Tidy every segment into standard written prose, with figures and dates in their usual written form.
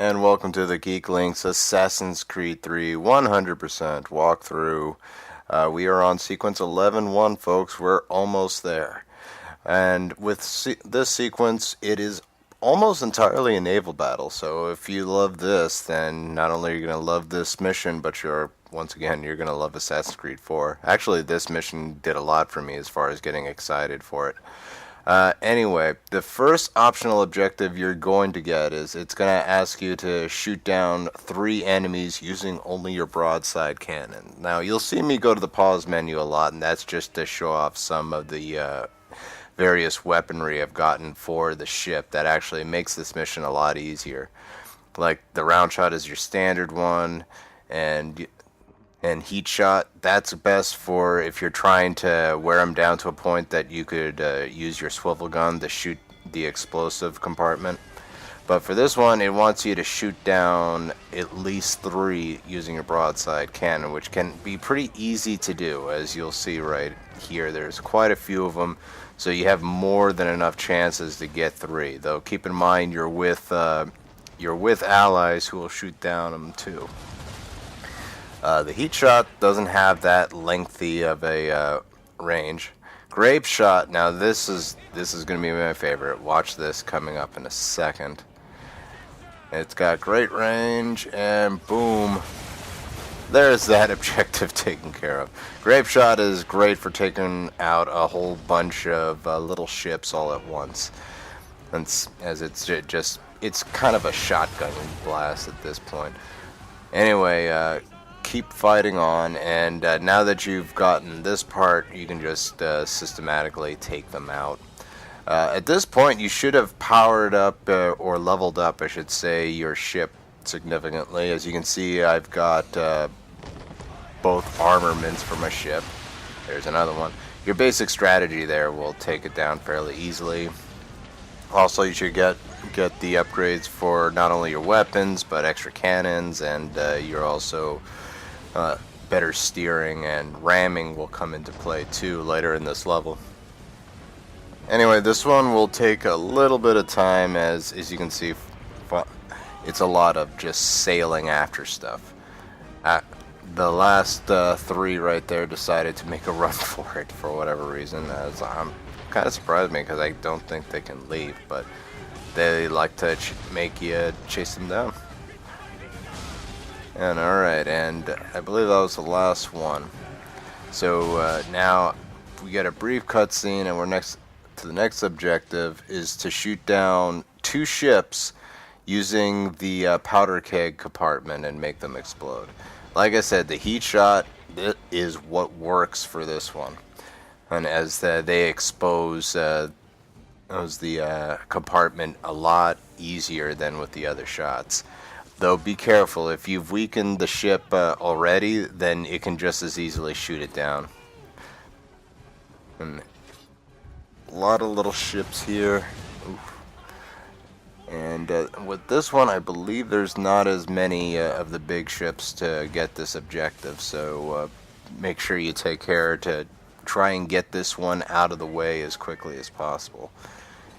and welcome to the Geek Link's Assassin's Creed 3 100% walkthrough. We are on sequence 11-1, folks. We're almost there. And with this sequence, it is almost entirely a naval battle. So if you love this, then not only are you going to love this mission, but once again, you're going to love Assassin's Creed 4. Actually, this mission did a lot for me as far as getting excited for it. Anyway, the first optional objective you're going to get is it's going to ask you to shoot down 3 enemies using only your broadside cannon. Now, you'll see me go to the pause menu a lot, and that's just to show off some of the various weaponry I've gotten for the ship that actually makes this mission a lot easier. Like, the round shot is your standard one, and heat shot, that's best for if you're trying to wear them down to a point that you could use your swivel gun to shoot the explosive compartment. But for this one, it wants you to shoot down at least 3 using your broadside cannon, which can be pretty easy to do, as you'll see right here. There's quite a few of them, so you have more than enough chances to get 3. Though keep in mind you're with allies who will shoot down them too. The heat shot doesn't have that lengthy of a range. Grape shot, now this is going to be my favorite. Watch this coming up in a second. It's got great range, and boom, there's that objective taken care of. Grape shot is great for taking out a whole bunch of little ships all at once. And as it's kind of a shotgun blast at this point. Anyway, keep fighting on, and now that you've gotten this part, you can just systematically take them out. At this point, you should have powered up, or leveled up, I should say, your ship significantly. As you can see, I've got both armaments for my ship. There's another one. Your basic strategy there will take it down fairly easily. Also, you should get the upgrades for not only your weapons, but extra cannons, and you're also better steering, and ramming will come into play too later in this level. Anyway, this one will take a little bit of time, as you can see. It's a lot of just sailing after stuff. The last 3 right there decided to make a run for it for whatever reason. I'm kind of surprised me, because I don't think they can leave, but they like to make you chase them down. And alright, and I believe that was the last one. So now we get a brief cutscene, and we're next to the next objective is to shoot down 2 ships using the powder keg compartment and make them explode. Like I said, the heat shot is what works for this one, and as they expose the compartment a lot easier than with the other shots. Though be careful, if you've weakened the ship already, then it can just as easily shoot it down. And a lot of little ships here. Oof. And with this one, I believe there's not as many of the big ships to get this objective, so make sure you take care to try and get this one out of the way as quickly as possible.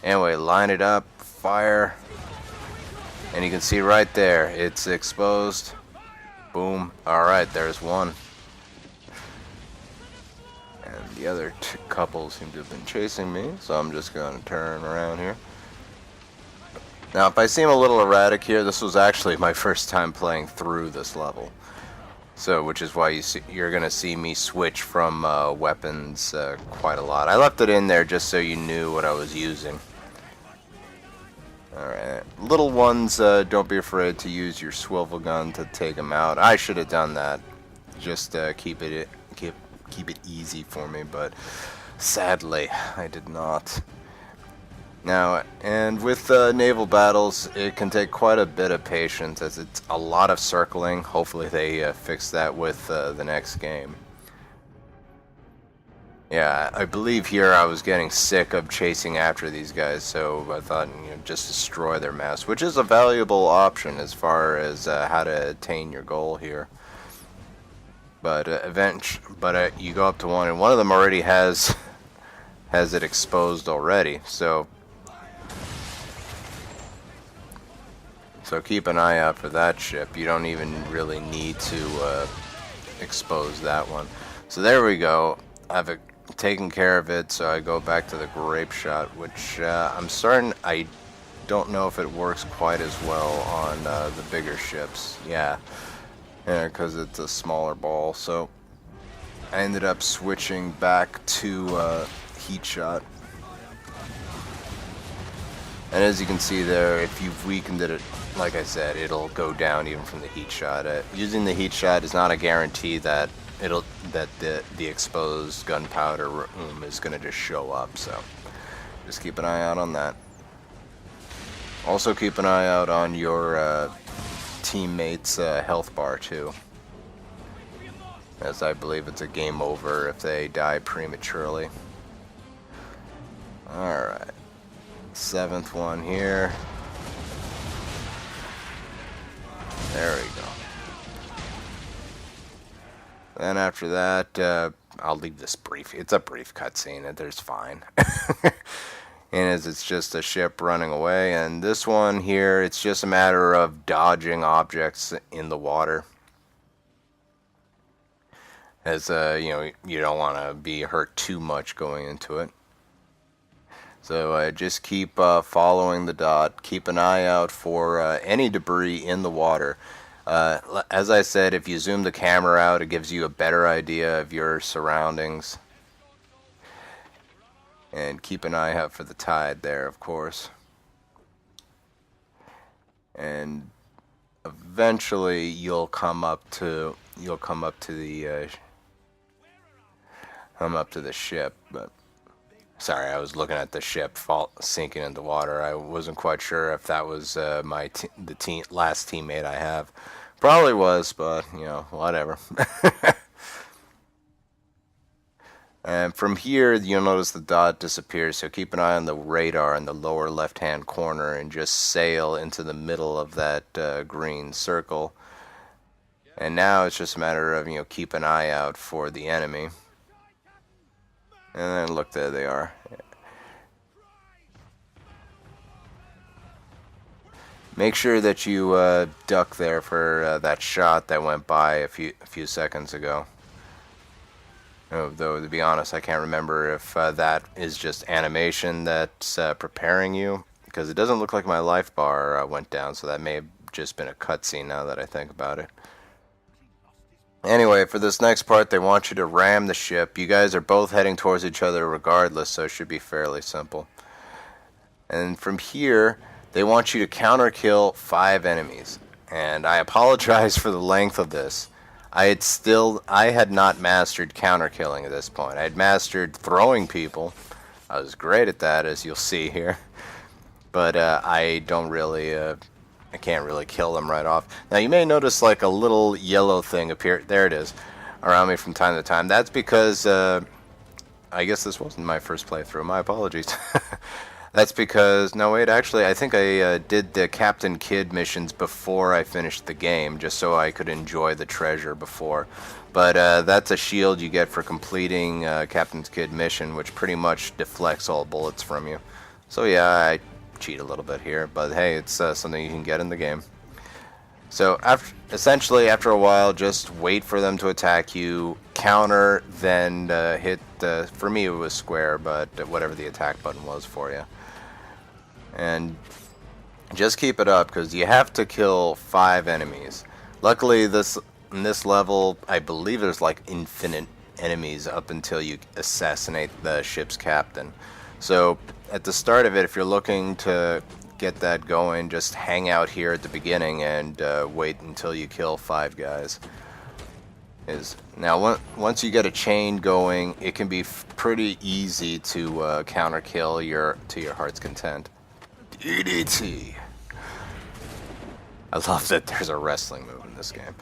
Anyway, line it up, fire. And you can see right there, it's exposed. Boom. Alright, there's one. And the other couple seem to have been chasing me, so I'm just going to turn around here. Now, if I seem a little erratic here, this was actually my first time playing through this level. So, which is why you're going to see me switch from weapons quite a lot. I left it in there just so you knew what I was using. Alright, little ones, don't be afraid to use your swivel gun to take them out. I should have done that. Just keep it easy for me, but sadly, I did not. Now, and with naval battles, it can take quite a bit of patience, as it's a lot of circling. Hopefully they fix that with the next game. Yeah, I believe here I was getting sick of chasing after these guys, so I thought, just destroy their mass, which is a valuable option as far as how to attain your goal here. But you go up to one, and one of them already has it exposed already, so So keep an eye out for that ship. You don't even really need to expose that one. So there we go. I've taken care of it, so I go back to the grape shot, which I don't know if it works quite as well on the bigger ships. Yeah, because it's a smaller ball. So I ended up switching back to heat shot. And as you can see there, if you've weakened it, like I said, it'll go down even from the heat shot. Using the heat shot is not a guarantee that the exposed gunpowder room is going to just show up. So just keep an eye out on that. Also keep an eye out on your teammates' health bar too, as I believe it's a game over if they die prematurely. Alright. 7th one here. There we go. Then after that, I'll leave this brief. It's a brief cutscene. There's fine. And it's just a ship running away. And this one here, it's just a matter of dodging objects in the water. As you don't want to be hurt too much going into it. So just keep following the dot. Keep an eye out for any debris in the water. As I said, if you zoom the camera out, it gives you a better idea of your surroundings. And keep an eye out for the tide there, of course. And eventually you'll come up to the ship. But sorry, I was looking at the ship sinking into water. I wasn't quite sure if that was the last teammate I have. Probably was, but whatever. And from here, you'll notice the dot disappears, so keep an eye on the radar in the lower left-hand corner and just sail into the middle of that green circle. And now it's just a matter of, keep an eye out for the enemy. And then look, there they are. Make sure that you duck there for that shot that went by a few seconds ago. Though, to be honest, I can't remember if that is just animation that's preparing you, because it doesn't look like my life bar went down, so that may have just been a cutscene now that I think about it. Anyway, for this next part, they want you to ram the ship. You guys are both heading towards each other regardless, so it should be fairly simple. And from here, they want you to counter kill 5 enemies. And I apologize for the length of this. I had not mastered counter killing at this point. I had mastered throwing people. I was great at that, as you'll see here. But I can't really kill them right off. Now you may notice like a little yellow thing appear. There it is, around me from time to time. That's because I guess this wasn't my first playthrough. My apologies. That's because, no wait, actually I think I did the Captain Kidd missions before I finished the game, just so I could enjoy the treasure before. But that's a shield you get for completing Captain Kidd mission, which pretty much deflects all bullets from you. So yeah, I cheat a little bit here, but hey, it's something you can get in the game. So essentially after a while, just wait for them to attack you, counter, then hit, for me it was square, but whatever the attack button was for you. And just keep it up, because you have to kill 5 enemies. Luckily, in this level, I believe there's like infinite enemies up until you assassinate the ship's captain. So at the start of it, if you're looking to get that going, just hang out here at the beginning and wait until you kill 5 guys. Now once you get a chain going, it can be pretty easy to counter kill to your heart's content. DDT. I love that there's a wrestling move in this game.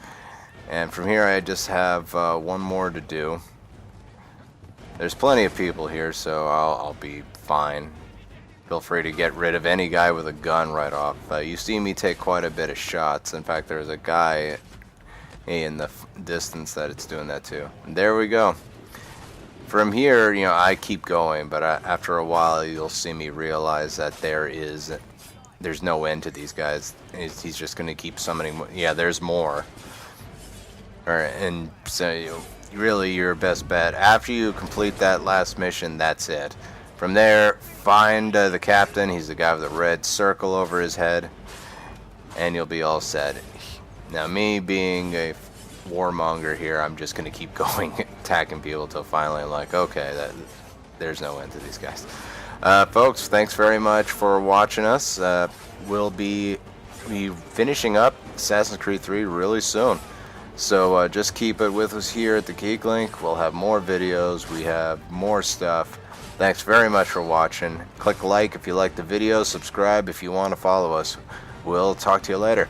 And from here I just have one more to do. There's plenty of people here, so I'll be fine. Feel free to get rid of any guy with a gun right off. You see me take quite a bit of shots. In fact, there's a guy in the distance that it's doing that to. And there we go. From here, I keep going, but after a while you'll see me realize that there there's no end to these guys. He's just going to keep summoning. Yeah, there's more. All right, and so really your best bet after you complete that last mission, that's it. From there, find the captain. He's the guy with the red circle over his head, and you'll be all set. Now, me being a warmonger here, I'm just going to keep going, attacking people till finally I'm like, okay, there's no end to these guys. Folks, thanks very much for watching us. We'll be finishing up Assassin's Creed 3 really soon. So just keep it with us here at the Geek Link. We'll have more videos. We have more stuff. Thanks very much for watching. Click like if you like the video. Subscribe if you want to follow us. We'll talk to you later.